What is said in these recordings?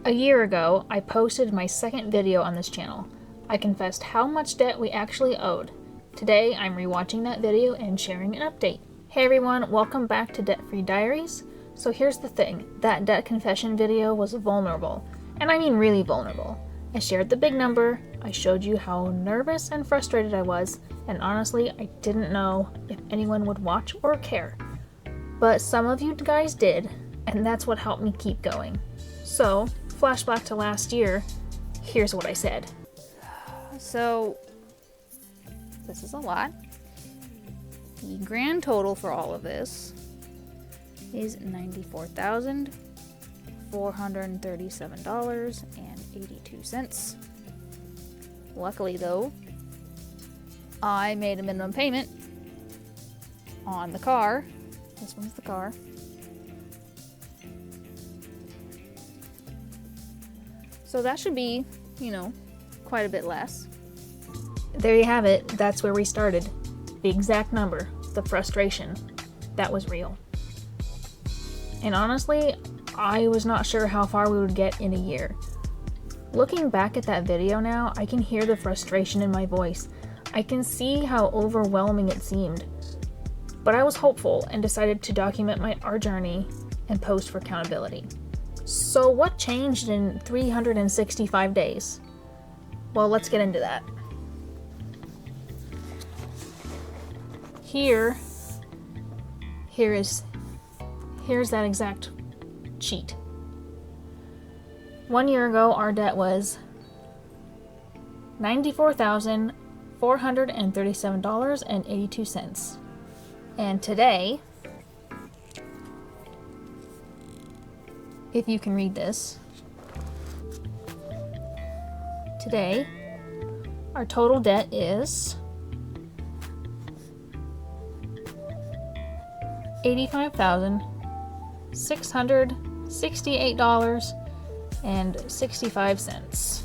A year ago, I posted my second video on this channel. I confessed how much debt we actually owed. Today, I'm rewatching that video and sharing an update. Hey everyone, welcome back to Debt Free Diaries. So here's the thing, that debt confession video was vulnerable. And I mean really vulnerable. I shared the big number, I showed you how nervous and frustrated I was, and honestly, I didn't know if anyone would watch or care. But some of you guys did, and that's what helped me keep going. So, flashback to last year, here's what I said. So, this is a lot. The grand total for all of this is $94,437.82. Luckily though, I made a minimum payment on the car. This one's the car. So that should be, quite a bit less. There you have it. That's where we started. The exact number, the frustration, that was real. And honestly, I was not sure how far we would get in a year. Looking back at that video now, I can hear the frustration in my voice. I can see how overwhelming it seemed. But I was hopeful and decided to document our journey and post for accountability. So what changed in 365 days? Well, let's get into that. Here's that exact sheet. 1 year ago, our debt was $94,437.82. And today, if you can read this, today, our total debt is $85,668.65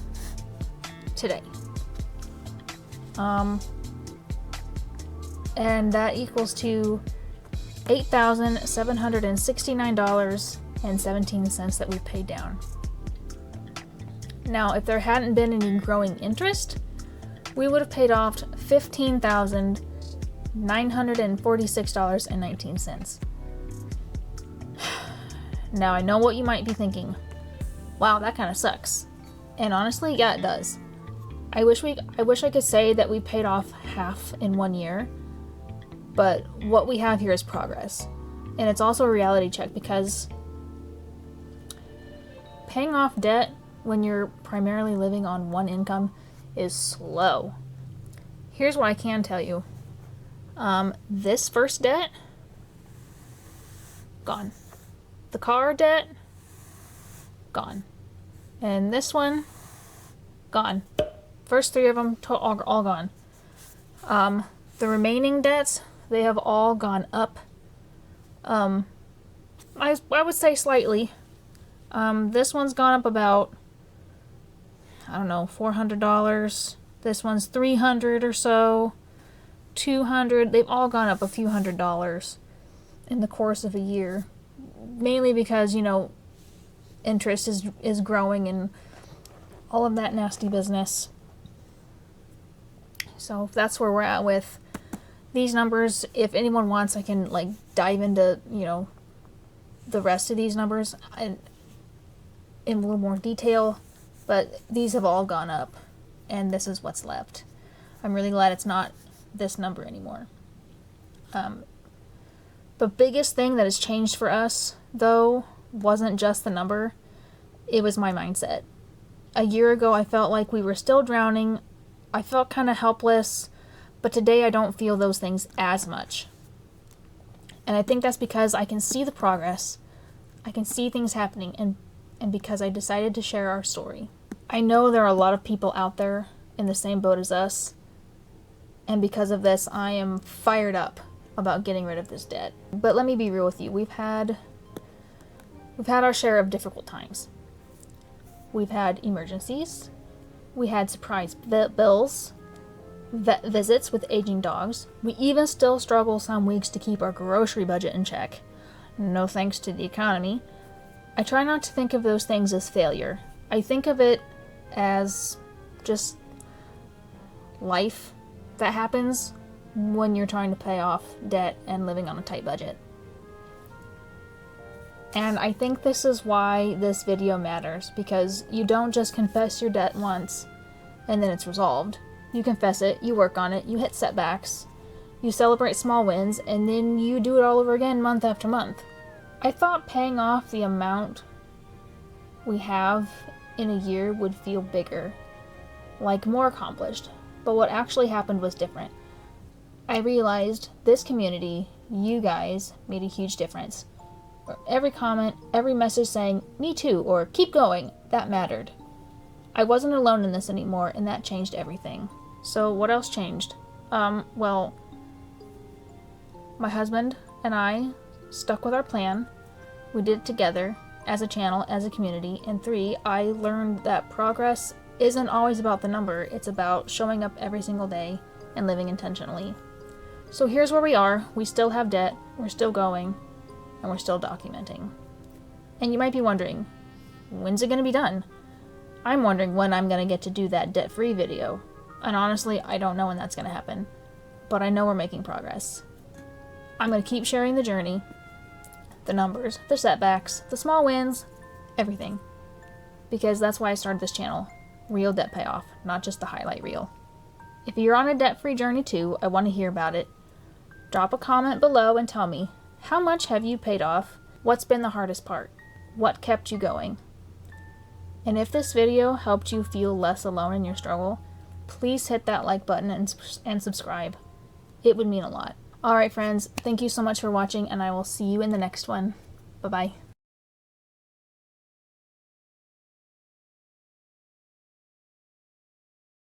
today. And that equals to $8,769.17 that we paid down. Now, if there hadn't been any growing interest, we would have paid off $15,946.19. Now, I know what you might be thinking. Wow, that kind of sucks. And honestly, yeah, it does. I wish I could say that we paid off half in 1 year, but what we have here is progress. And it's also a reality check because paying off debt when you're primarily living on one income is slow. Here's what I can tell you. This first debt, gone. The car debt, gone. And this one, gone. First three of them all gone. The remaining debts, they have all gone up. I would say slightly. This one's gone up about, $400. This one's $300 or so. $200. They've all gone up a few $100s in the course of a year. Mainly because, interest is growing and all of that nasty business. So that's where we're at with these numbers. If anyone wants, I can dive into, the rest of these numbers in a little more detail, but these have all gone up and this is what's left. I'm really glad it's not this number anymore. The biggest thing that has changed for us, though, wasn't just the number, it was my mindset. A year ago, I felt like we were still drowning. I felt kind of helpless, but today I don't feel those things as much. And I think that's because I can see the progress, I can see things happening, and because I decided to share our story. I know there are a lot of people out there in the same boat as us, and because of this, I am fired up about getting rid of this debt. But let me be real with you. We've had our share of difficult times. We've had emergencies. We had surprise bills, vet visits with aging dogs. We even still struggle some weeks to keep our grocery budget in check. No thanks to the economy. I try not to think of those things as failure. I think of it as just life that happens when you're trying to pay off debt and living on a tight budget. And I think this is why this video matters, because you don't just confess your debt once and then it's resolved. You confess it, you work on it, you hit setbacks, you celebrate small wins, and then you do it all over again month after month. I thought paying off the amount we have in a year would feel bigger, like more accomplished, but what actually happened was different. I realized this community, you guys, made a huge difference. Every comment, every message saying, "Me too," or "Keep going," that mattered. I wasn't alone in this anymore, and that changed everything. So what else changed? Well, my husband and I stuck with our plan. We did it together, as a channel, as a community. And 3, I learned that progress isn't always about the number, it's about showing up every single day and living intentionally. So here's where we are. We still have debt, we're still going, and we're still documenting. And you might be wondering, when's it going to be done? I'm wondering when I'm going to get to do that debt-free video. And honestly, I don't know when that's going to happen. But I know we're making progress. I'm going to keep sharing the journey, the numbers, the setbacks, the small wins, everything. Because that's why I started this channel. Real debt payoff, not just the highlight reel. If you're on a debt-free journey too, I want to hear about it. Drop a comment below and tell me, how much have you paid off? What's been the hardest part? What kept you going? And if this video helped you feel less alone in your struggle, please hit that like button and subscribe. It would mean a lot. Alright friends, thank you so much for watching, and I will see you in the next one. Bye-bye.